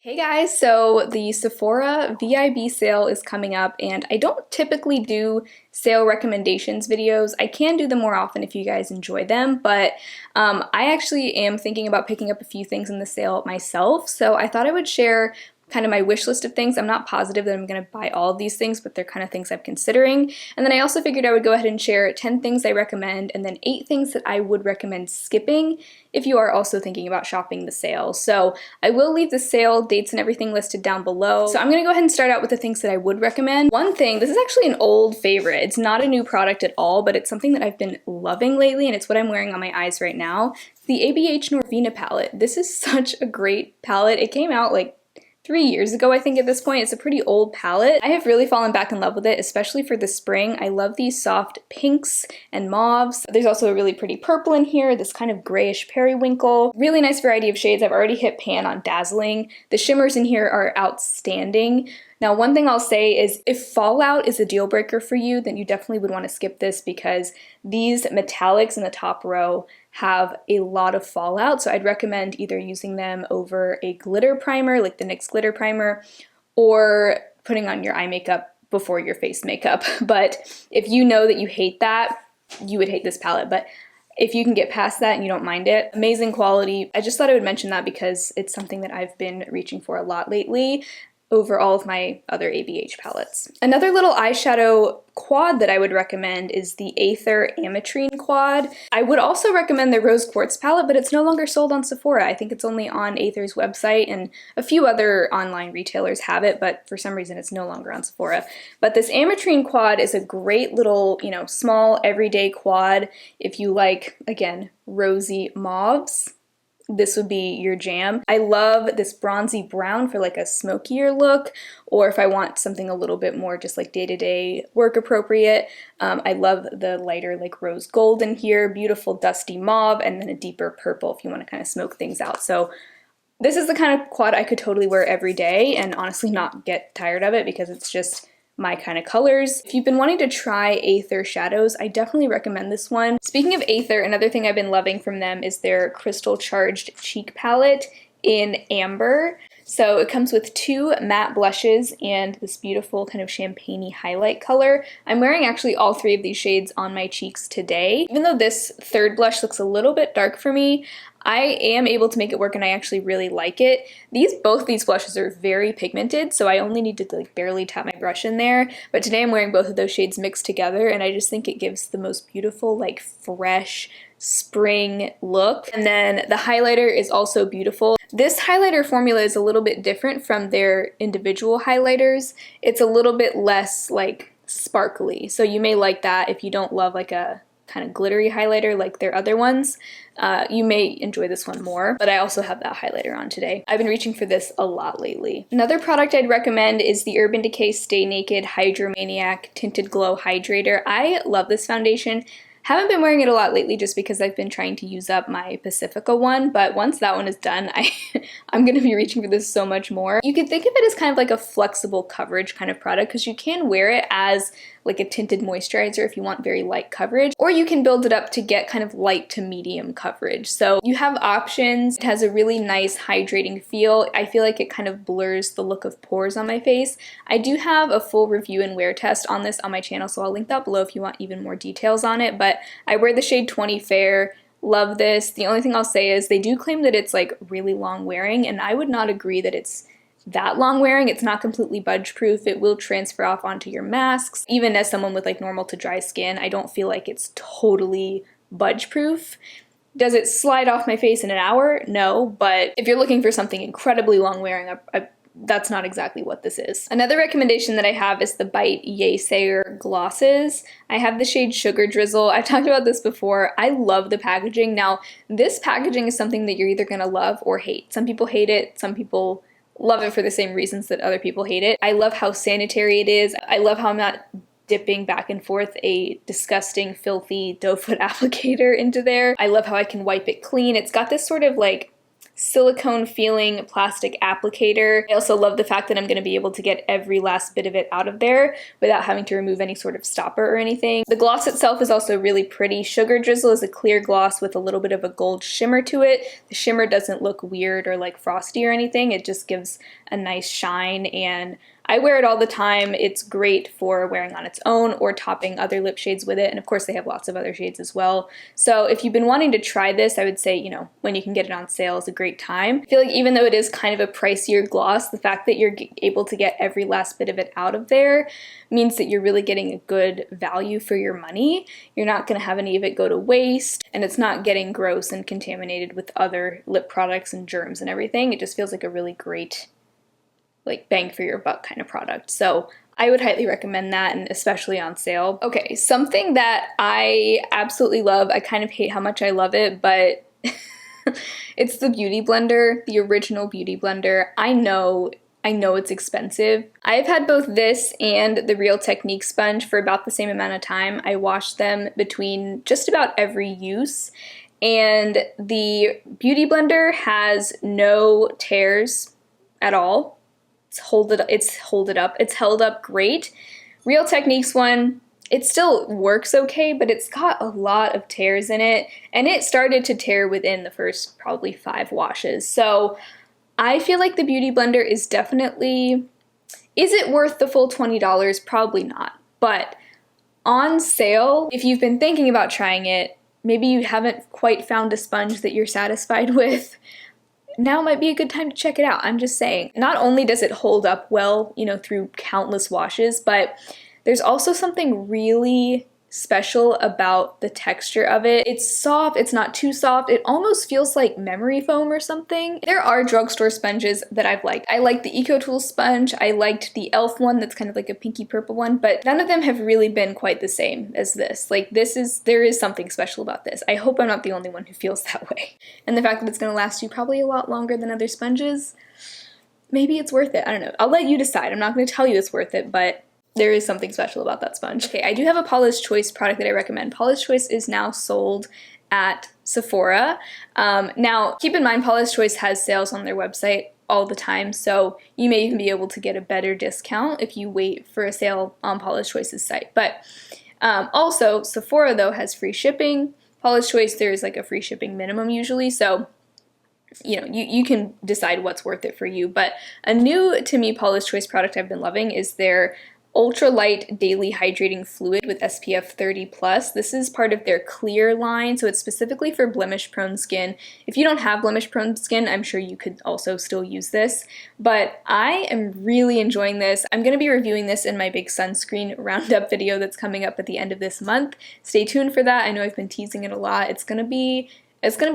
Hey guys, so the Sephora VIB sale is coming up and I don't typically do sale recommendations videos. I can do them more often if you guys enjoy them, but I actually am thinking about picking up a few things in the sale myself, so I thought I would share kind of my wish list of things. I'm not positive that I'm going to buy all of these things, but they're kind of things I'm considering. And then I also figured I would go ahead and share 10 things I recommend and then 8 things that I would recommend skipping if you are also thinking about shopping the sale. So I will leave the sale dates and everything listed down below. So I'm going to go ahead and start out with the things that I would recommend. One thing, this is actually an old favorite. It's not a new product at all, but it's something that I've been loving lately and it's what I'm wearing on my eyes right now. The ABH Norvina palette. This is such a great palette. It came out like 3 years ago, I think at this point. It's a pretty old palette. I have really fallen back in love with it, especially for the spring. I love these soft pinks and mauves. There's also a really pretty purple in here, this kind of grayish periwinkle. Really nice variety of shades. I've already hit pan on Dazzling. The shimmers in here are outstanding. Now, one thing I'll say is if fallout is a deal breaker for you, then you definitely would want to skip this because these metallics in the top row have a lot of fallout. So I'd recommend either using them over a glitter primer, like the NYX glitter primer, or putting on your eye makeup before your face makeup. But if you know that you hate that, you would hate this palette. But if you can get past that and you don't mind it, amazing quality. I just thought I would mention that because it's something that I've been reaching for a lot lately over all of my other ABH palettes. Another little eyeshadow quad that I would recommend is the Aether Ametrine quad. I would also recommend the Rose Quartz palette, but it's no longer sold on Sephora. I think it's only on Aether's website, and a few other online retailers have it, but for some reason it's no longer on Sephora. But this Ametrine quad is a great little, small everyday quad if you like, again, rosy mauves. This would be your jam. I love this bronzy brown for like a smokier look, or if I want something a little bit more just like day-to-day work appropriate. I love the lighter like rose gold in here, beautiful dusty mauve, and then a deeper purple if you want to kind of smoke things out. So this is the kind of quad I could totally wear every day and honestly not get tired of it because it's just my kind of colors. If you've been wanting to try Aether shadows, I definitely recommend this one. Speaking of Aether, another thing I've been loving from them is their Crystal Charged Cheek Palette in Amber. So it comes with 2 matte blushes and this beautiful kind of champagne-y highlight color. I'm wearing actually all 3 of these shades on my cheeks today. Even though this third blush looks a little bit dark for me, I am able to make it work and I actually really like it. Both these blushes are very pigmented, so I only need to like barely tap my brush in there. But today I'm wearing both of those shades mixed together and I just think it gives the most beautiful, like fresh spring look. And then the highlighter is also beautiful. This highlighter formula is a little bit different from their individual highlighters. It's a little bit less like sparkly, so you may like that if you don't love like a kind of glittery highlighter like their other ones. You may enjoy this one more, but I also have that highlighter on today. I've been reaching for this a lot lately. Another product I'd recommend is the Urban Decay Stay Naked Hydromaniac Tinted Glow Hydrator. I love this foundation. Haven't been wearing it a lot lately just because I've been trying to use up my Pacifica one, but once that one is done, I'm going to be reaching for this so much more. You could think of it as kind of like a flexible coverage kind of product because you can wear it as like a tinted moisturizer if you want very light coverage, or you can build it up to get kind of light to medium coverage. So you have options. It has a really nice hydrating feel. I feel like it kind of blurs the look of pores on my face. I do have a full review and wear test on this on my channel, so I'll link that below if you want even more details on it, but I wear the shade 20 Fair. Love this. The only thing I'll say is they do claim that it's like really long wearing, and I would not agree that it's that long wearing. It's not completely budge proof. It will transfer off onto your masks. Even as someone with like normal to dry skin, I don't feel like it's totally budge proof. Does it slide off my face in an hour? No, but if you're looking for something incredibly long wearing, that's not exactly what this is. Another recommendation that I have is the Bite Yaysayer glosses. I have the shade Sugar Drizzle. I've talked about this before. I love the packaging. Now, this packaging is something that you're either gonna love or hate. Some people hate it, some people love it for the same reasons that other people hate it. I love how sanitary it is. I love how I'm not dipping back and forth a disgusting, filthy doe foot applicator into there. I love how I can wipe it clean. It's got this sort of like silicone feeling plastic applicator. I also love the fact that I'm going to be able to get every last bit of it out of there without having to remove any sort of stopper or anything. The gloss itself is also really pretty. Sugar Drizzle is a clear gloss with a little bit of a gold shimmer to it. The shimmer doesn't look weird or like frosty or anything. It just gives a nice shine, and I wear it all the time. It's great for wearing on its own or topping other lip shades with it. And of course they have lots of other shades as well. So if you've been wanting to try this, I would say, you know, when you can get it on sale is a great time. I feel like even though it is kind of a pricier gloss, the fact that you're able to get every last bit of it out of there means that you're really getting a good value for your money. You're not going to have any of it go to waste, and it's not getting gross and contaminated with other lip products and germs and everything. It just feels like a really great, like, bang for your buck kind of product. So I would highly recommend that, and especially on sale. Okay, something that I absolutely love, I kind of hate how much I love it, but it's the Beauty Blender, the original Beauty Blender. I know it's expensive. I've had both this and the Real Technique sponge for about the same amount of time. I washed them between just about every use, and the Beauty Blender has no tears at all. It's held up great. Real Techniques one, it still works okay, but it's got a lot of tears in it, and it started to tear within the first probably 5 washes. So I feel like the Beauty Blender is definitely, is it worth the full $20? Probably not. But on sale, if you've been thinking about trying it, maybe you haven't quite found a sponge that you're satisfied with, now might be a good time to check it out. I'm just saying. Not only does it hold up well, you know, through countless washes, but there's also something really special about the texture of it. It's soft, it's not too soft, it almost feels like memory foam or something. There are drugstore sponges that I've liked. I liked the EcoTools sponge, I liked the e.l.f. one that's kind of like a pinky purple one, but none of them have really been quite the same as this. Like, there is something special about this. I hope I'm not the only one who feels that way. And the fact that it's gonna last you probably a lot longer than other sponges, maybe it's worth it. I don't know. I'll let you decide. I'm not gonna tell you it's worth it, but there is something special about that sponge. Okay, I do have a Paula's Choice product that I recommend. Paula's Choice is now sold at Sephora. Now, keep in mind, Paula's Choice has sales on their website all the time, so you may even be able to get a better discount if you wait for a sale on Paula's Choice's site. But also, Sephora, though, has free shipping. Paula's Choice, there's like a free shipping minimum usually, so you know, you can decide what's worth it for you. But a new, to me, Paula's Choice product I've been loving is their Ultra Light Daily Hydrating Fluid with SPF 30+. This is part of their clear line, so it's specifically for blemish-prone skin. If you don't have blemish-prone skin, I'm sure you could also still use this, but I am really enjoying this. I'm going to be reviewing this in my big sunscreen roundup video that's coming up at the end of this month. Stay tuned for that. I know I've been teasing it a lot. It's gonna be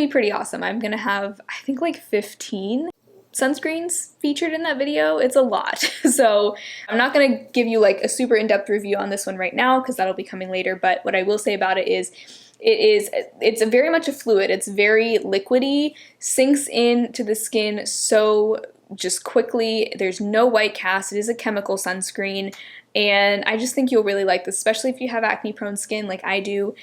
pretty awesome. I'm gonna have, I think, like 15 sunscreens featured in that video. It's a lot. So I'm not going to give you like a super in-depth review on this one right now because that'll be coming later, but what I will say about it is it's very much a fluid. It's very liquidy, sinks into the skin so just quickly. There's no white cast. It is a chemical sunscreen, and I just think you'll really like this, especially if you have acne prone skin like I do.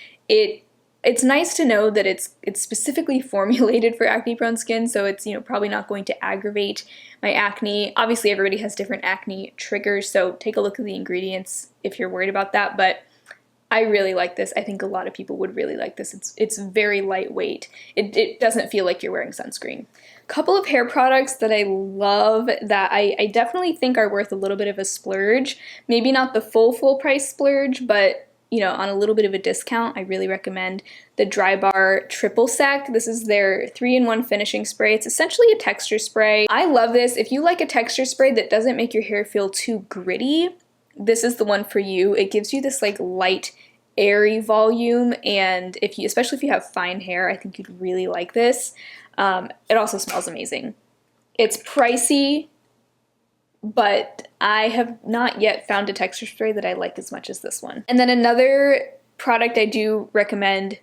It's nice to know that it's specifically formulated for acne-prone skin, so it's, you know, probably not going to aggravate my acne. Obviously, everybody has different acne triggers, so take a look at the ingredients if you're worried about that, but I really like this. I think a lot of people would really like this. It's very lightweight. It doesn't feel like you're wearing sunscreen. Couple of hair products that I love that I definitely think are worth a little bit of a splurge. Maybe not the full price splurge, but you know, on a little bit of a discount. I really recommend the Drybar Triple Sec. This is their 3-in-1 finishing spray. It's essentially a texture spray. I love this. If you like a texture spray that doesn't make your hair feel too gritty, this is the one for you. It gives you this like light, airy volume, and especially if you have fine hair, I think you'd really like this. It also smells amazing. It's pricey, but I have not yet found a texture spray that I like as much as this one. And then another product I do recommend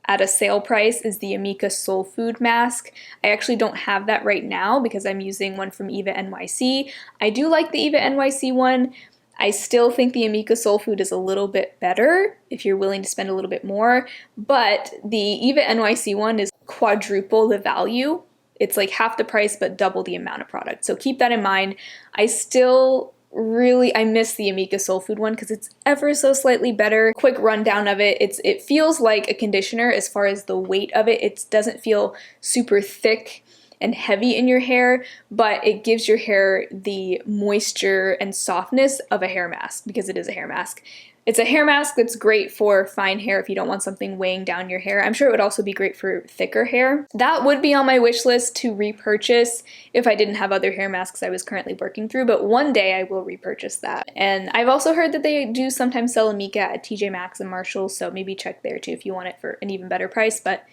at a sale price is the Amika Soul Food Mask. I actually don't have that right now because I'm using one from Eva NYC. I do like the Eva NYC one. I still think the Amika Soul Food is a little bit better if you're willing to spend a little bit more, but the Eva NYC one is quadruple the value It's like half the price but double the amount of product. So keep that in mind. I still I miss the Amika Soul Food one because it's ever so slightly better. Quick rundown of it. It feels like a conditioner as far as the weight of it. It doesn't feel super thick and heavy in your hair, but it gives your hair the moisture and softness of a hair mask because it is a hair mask. It's a hair mask that's great for fine hair if you don't want something weighing down your hair. I'm sure it would also be great for thicker hair. That would be on my wish list to repurchase if I didn't have other hair masks I was currently working through, but one day I will repurchase that. And I've also heard that they do sometimes sell Amika at TJ Maxx and Marshalls, so maybe check there too if you want it for an even better price, but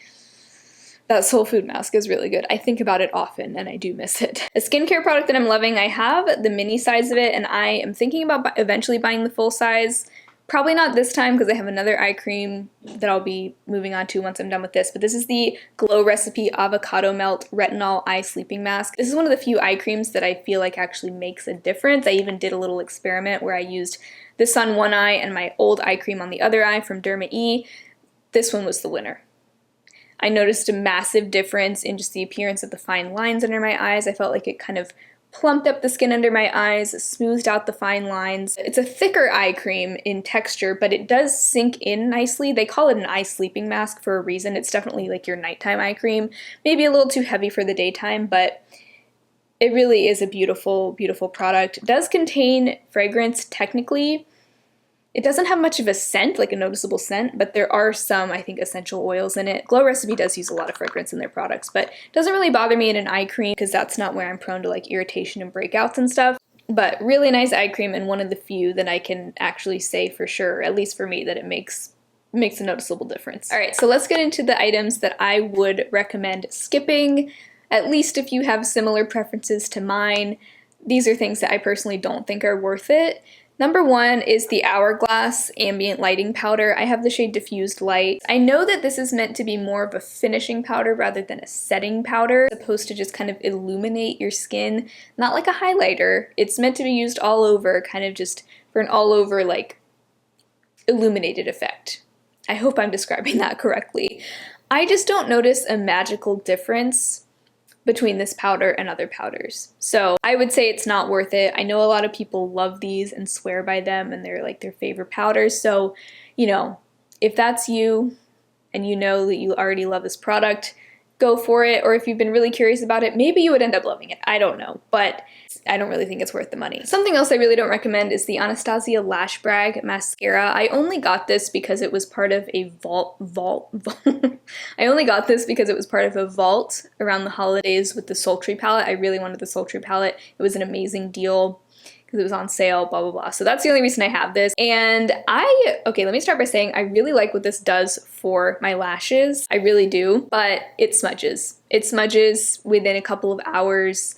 that Soul Food mask is really good. I think about it often and I do miss it. A skincare product that I'm loving, I have the mini size of it and I am thinking about eventually buying the full size. Probably not this time because I have another eye cream that I'll be moving on to once I'm done with this, but this is the Glow Recipe Avocado Melt Retinol Eye Sleeping Mask. This is one of the few eye creams that I feel like actually makes a difference. I even did a little experiment where I used this on one eye and my old eye cream on the other eye from Derma E. This one was the winner. I noticed a massive difference in just the appearance of the fine lines under my eyes. I felt like it kind of plumped up the skin under my eyes, smoothed out the fine lines. It's a thicker eye cream in texture, but it does sink in nicely. They call it an eye sleeping mask for a reason. It's definitely like your nighttime eye cream. Maybe a little too heavy for the daytime, but it really is a beautiful, beautiful product. It does contain fragrance technically. It doesn't have much of a scent, like a noticeable scent, but there are some, I think, essential oils in it. Glow Recipe does use a lot of fragrance in their products, but it doesn't really bother me in an eye cream because that's not where I'm prone to like irritation and breakouts and stuff. But really nice eye cream and one of the few that I can actually say for sure, at least for me, that it makes a noticeable difference. All right, so let's get into the items that I would recommend skipping, at least if you have similar preferences to mine. These are things that I personally don't think are worth it. Number one is the Hourglass Ambient Lighting Powder. I have the shade Diffused Light. I know that this is meant to be more of a finishing powder rather than a setting powder, supposed to just kind of illuminate your skin, not like a highlighter. It's meant to be used all over, kind of just for an all over like illuminated effect. I hope I'm describing that correctly. I just don't notice a magical difference between this powder and other powders. So I would say it's not worth it. I know a lot of people love these and swear by them and they're like their favorite powders. So, you know, if that's you and you know that you already love this product, go for it. Or if you've been really curious about it, maybe you would end up loving it. I don't know, but I don't really think it's worth the money. Something else I really don't recommend is the Anastasia Lash Brag Mascara. I only got this because it was part of a I only got this because it was part of a vault around the holidays with the Sultry palette. I really wanted the Sultry palette. It was an amazing deal because it was on sale, blah, blah, blah. So that's the only reason I have this. And okay, let me start by saying I really like what this does for my lashes. I really do, but it smudges. It smudges within a couple of hours.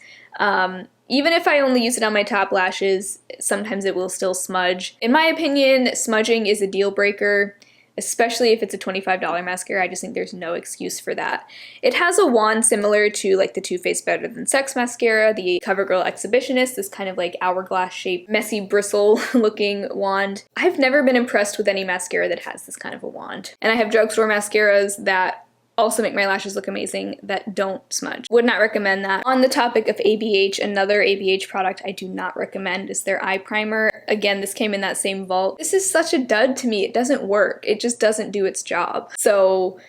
Even if I only use it on my top lashes, sometimes it will still smudge. In my opinion, smudging is a deal breaker, especially if it's a $25 mascara. I just think there's no excuse for that. It has a wand similar to like the Too Faced Better Than Sex mascara, the CoverGirl Exhibitionist, this kind of like hourglass shaped, messy bristle looking wand. I've never been impressed with any mascara that has this kind of a wand. And I have drugstore mascaras that also make my lashes look amazing that don't smudge. Would not recommend that. On the topic of ABH, another ABH product I do not recommend is their eye primer. Again, this came in that same vault. This is such a dud to me. It doesn't work. It just doesn't do its job. So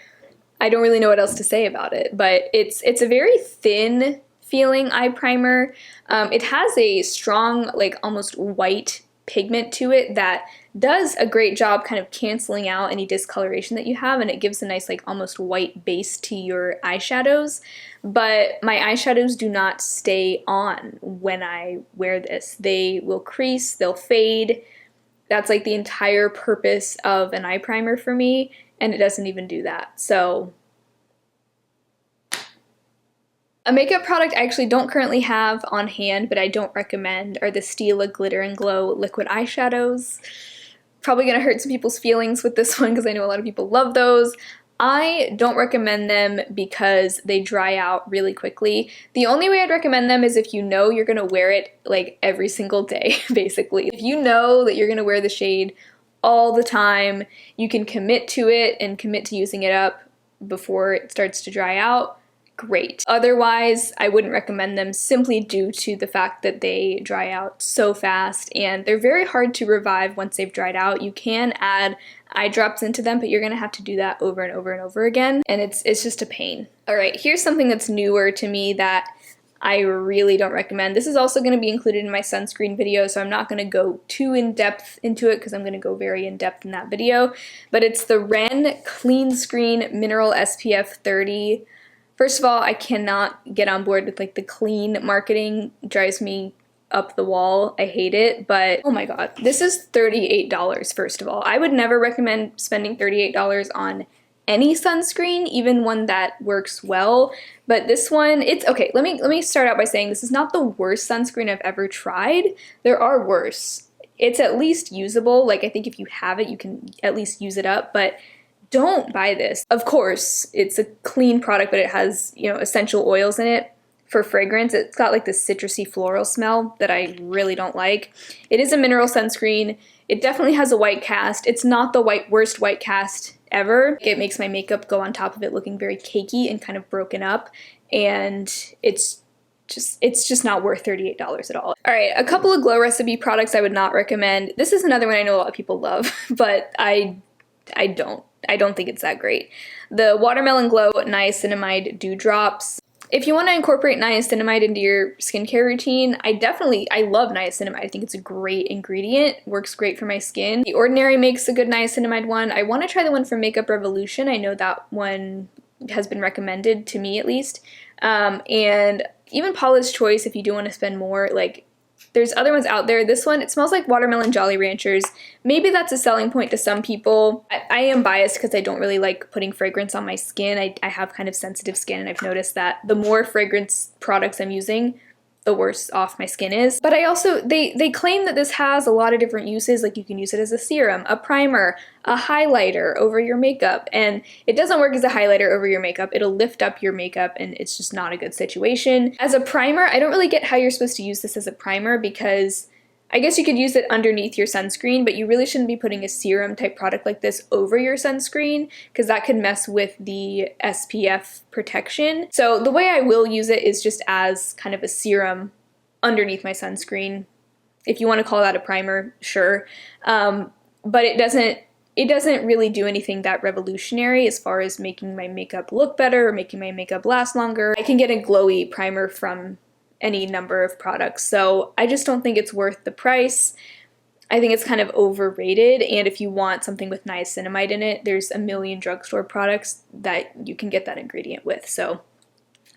I don't really know what else to say about it, but it's a very thin feeling eye primer. It has a strong, like almost white pigment to it that does a great job kind of canceling out any discoloration that you have, and it gives a nice like almost white base to your eyeshadows. But my eyeshadows do not stay on when I wear this. They will crease, they'll fade. That's like the entire purpose of an eye primer for me, and it doesn't even do that. So a makeup product I actually don't currently have on hand, but I don't recommend, are the Stila Glitter and Glow liquid eyeshadows. Probably gonna hurt some people's feelings with this one because I know a lot of people love those. I don't recommend them because they dry out really quickly. The only way I'd recommend them is if you know you're gonna wear it like every single day, basically. If you know that you're gonna wear the shade all the time, you can commit to it and commit to using it up before it starts to dry out, great. Otherwise, I wouldn't recommend them simply due to the fact that they dry out so fast and they're very hard to revive once they've dried out. You can add eye drops into them, but you're gonna have to do that over and over and over again, and it's just a pain. All right, here's something that's newer to me that I really don't recommend. This is also going to be included in my sunscreen video, so I'm not going to go too in-depth into it because I'm going to go very in-depth in that video, but it's the Ren Clean Screen Mineral SPF 30. First of all, I cannot get on board with like the clean marketing. It drives me up the wall. I hate it, but oh my god, this is $38 first of all. I would never recommend spending $38 on any sunscreen, even one that works well, but this one, it's okay. Let me start out by saying this is not the worst sunscreen I've ever tried. There are worse. It's at least usable. Like, I think if you have it, you can at least use it up, but don't buy this. Of course, it's a clean product, but it has, you know, essential oils in it for fragrance. It's got like this citrusy floral smell that I really don't like. It is a mineral sunscreen. It definitely has a white cast. It's not the worst white cast ever. It makes my makeup go on top of it looking very cakey and kind of broken up, and it's just not worth $38 at all. All right, a couple of Glow Recipe products I would not recommend. This is another one I know a lot of people love, but I don't think it's that great. The Watermelon Glow Niacinamide Dew Drops. If you want to incorporate niacinamide into your skincare routine, I love niacinamide. I think it's a great ingredient, works great for my skin. The Ordinary makes a good niacinamide one. I want to try the one from Makeup Revolution. I know that one has been recommended to me at least. And even Paula's Choice, if you do want to spend more, like, there's other ones out there. This one, it smells like Watermelon Jolly Ranchers. Maybe that's a selling point to some people. I am biased because I don't really like putting fragrance on my skin. I have kind of sensitive skin, and I've noticed that the more fragrance products I'm using, the worse off my skin is. But I also, they claim that this has a lot of different uses, like you can use it as a serum, a primer, a highlighter over your makeup, and it doesn't work as a highlighter over your makeup. It'll lift up your makeup, and it's just not a good situation. As a primer, I don't really get how you're supposed to use this as a primer, because I guess you could use it underneath your sunscreen, but you really shouldn't be putting a serum type product like this over your sunscreen, because that could mess with the SPF protection. So the way I will use it is just as kind of a serum underneath my sunscreen. If you want to call that a primer, sure. But it doesn't really do anything that revolutionary as far as making my makeup look better or making my makeup last longer. I can get a glowy primer from any number of products, so I just don't think it's worth the price. I think it's kind of overrated, and if you want something with niacinamide in it, there's a million drugstore products that you can get that ingredient with, so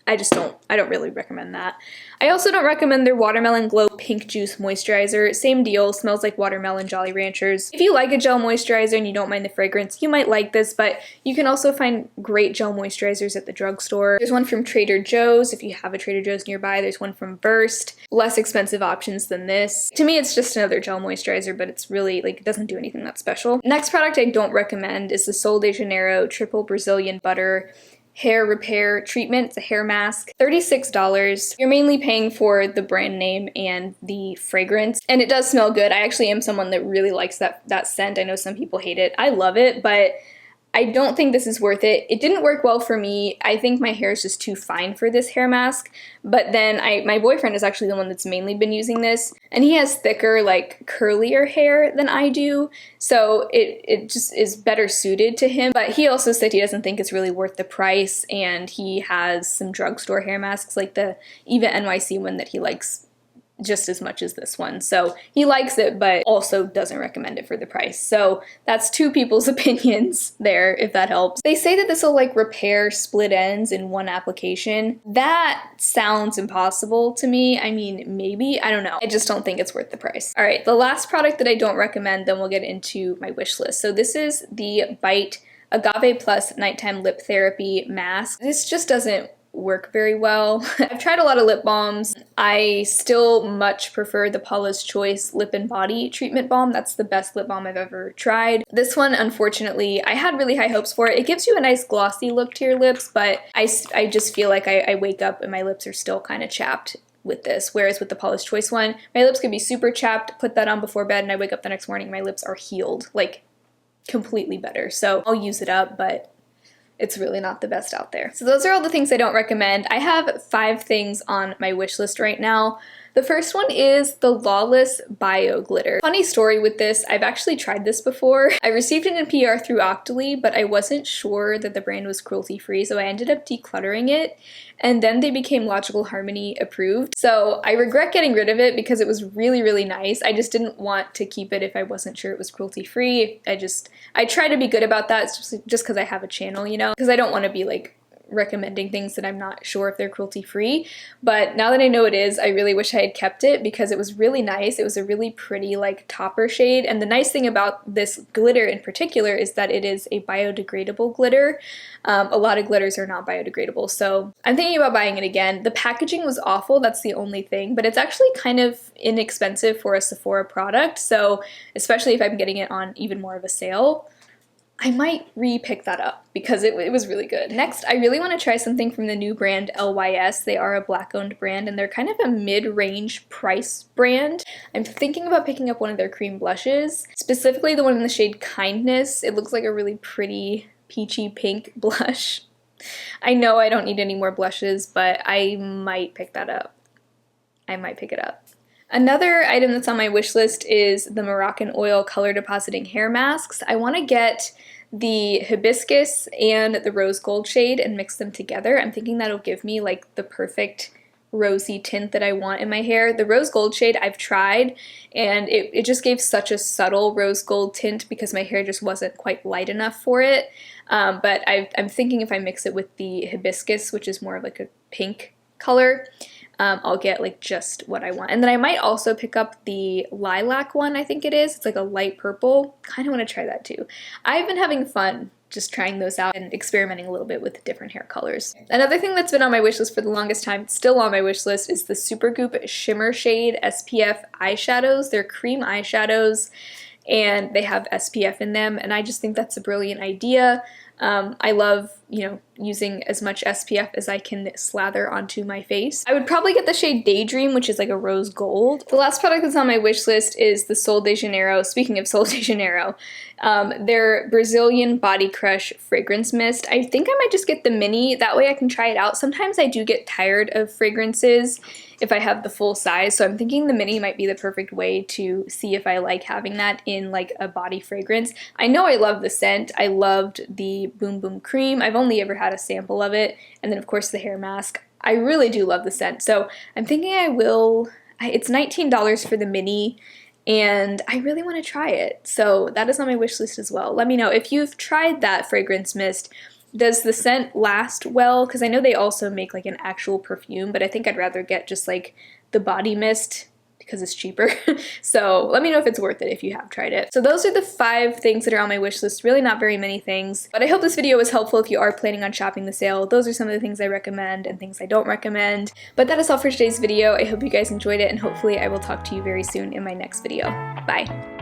I don't really recommend that. I also don't recommend their Watermelon Glow Pink Juice Moisturizer. Same deal, smells like Watermelon Jolly Ranchers. If you like a gel moisturizer and you don't mind the fragrance, you might like this, but you can also find great gel moisturizers at the drugstore. There's one from Trader Joe's. If you have a Trader Joe's nearby, there's one from Burst. Less expensive options than this. To me, it's just another gel moisturizer, but it's really, like, it doesn't do anything that special. Next product I don't recommend is the Sol de Janeiro Triple Brazilian Butter Hair Repair Treatment. It's a hair mask. $36. You're mainly paying for the brand name and the fragrance, and it does smell good. I actually am someone that really likes that scent. I know some people hate it. I love it, but I don't think this is worth it. It didn't work well for me. I think my hair is just too fine for this hair mask, but then my boyfriend is actually the one that's mainly been using this, and he has thicker, like, curlier hair than I do, so it just is better suited to him. But he also said he doesn't think it's really worth the price, and he has some drugstore hair masks, like the Eva NYC one that he likes just as much as this one. So he likes it, but also doesn't recommend it for the price. So that's two people's opinions there, if that helps. They say that this will like repair split ends in one application. That sounds impossible to me. I mean, maybe, I don't know. I just don't think it's worth the price. All right, the last product that I don't recommend, then we'll get into my wish list. So this is the Bite Agave Plus Nighttime Lip Therapy Mask. This just doesn't work very well. I've tried a lot of lip balms. I still much prefer the Paula's Choice Lip and Body Treatment Balm. That's the best lip balm I've ever tried. This one, unfortunately, I had really high hopes for it. It gives you a nice glossy look to your lips, but I just feel like I wake up and my lips are still kind of chapped with this, whereas with the Paula's Choice one, my lips could be super chapped, put that on before bed, and I wake up the next morning, my lips are healed, like completely better. So I'll use it up, but it's really not the best out there. So those are all the things I don't recommend. I have 5 things on my wish list right now. The first one is the Lawless Bio Glitter. Funny story with this, I've actually tried this before. I received it in PR through Octoly, but I wasn't sure that the brand was cruelty-free, so I ended up decluttering it, and then they became Logical Harmony approved. So I regret getting rid of it because it was really, really nice. I just didn't want to keep it if I wasn't sure it was cruelty-free. I try to be good about that just because I have a channel, you know, because I don't want to be like recommending things that I'm not sure if they're cruelty free, but now that I know it is, I really wish I had kept it because it was really nice. It was a really pretty like topper shade, and the nice thing about this glitter in particular is that it is a biodegradable glitter. A lot of glitters are not biodegradable, so I'm thinking about buying it again. The packaging was awful, that's the only thing, but it's actually kind of inexpensive for a Sephora product, so especially if I'm getting it on even more of a sale, I might re-pick that up because it was really good. Next, I really want to try something from the new brand LYS. They are a Black-owned brand, and they're kind of a mid-range price brand. I'm thinking about picking up one of their cream blushes, specifically the one in the shade Kindness. It looks like a really pretty peachy pink blush. I know I don't need any more blushes, but I might pick that up. I might pick it up. Another item that's on my wish list is the Moroccan Oil Color Depositing Hair Masks. I want to get the hibiscus and the rose gold shade and mix them together. I'm thinking that'll give me like the perfect rosy tint that I want in my hair. The rose gold shade I've tried, and it just gave such a subtle rose gold tint because my hair just wasn't quite light enough for it. But I'm thinking if I mix it with the hibiscus, which is more of like a pink color, I'll get like just what I want. And then I might also pick up the lilac one, I think it is. It's like a light purple. Kind of want to try that too. I've been having fun just trying those out and experimenting a little bit with different hair colors. Another thing that's been on my wish list for the longest time, still on my wish list, is the Supergoop Shimmer Shade SPF eyeshadows. They're cream eyeshadows and they have SPF in them, and I just think that's a brilliant idea. I love, you know, using as much SPF as I can slather onto my face. I would probably get the shade Daydream, which is like a rose gold. The last product that's on my wish list is the Sol de Janeiro. Speaking of Sol de Janeiro, their Brazilian Body Crush Fragrance Mist. I think I might just get the mini, that way I can try it out. Sometimes I do get tired of fragrances if I have the full size, so I'm thinking the mini might be the perfect way to see if I like having that in like a body fragrance. I know I love the scent. I loved the Boom Boom Cream. I've only ever had a sample of it, and then of course the hair mask. I really do love the scent, so I'm thinking I will. It's $19 for the mini, and I really want to try it, so that is on my wish list as well. Let me know if you've tried that fragrance mist. Does the scent last well? Because I know they also make like an actual perfume, but I think I'd rather get just like the body mist because it's cheaper. So let me know if it's worth it if you have tried it. So those are the 5 things that are on my wish list. Really not very many things, but I hope this video was helpful if you are planning on shopping the sale. Those are some of the things I recommend and things I don't recommend. But that is all for today's video. I hope you guys enjoyed it, and hopefully I will talk to you very soon in my next video. Bye.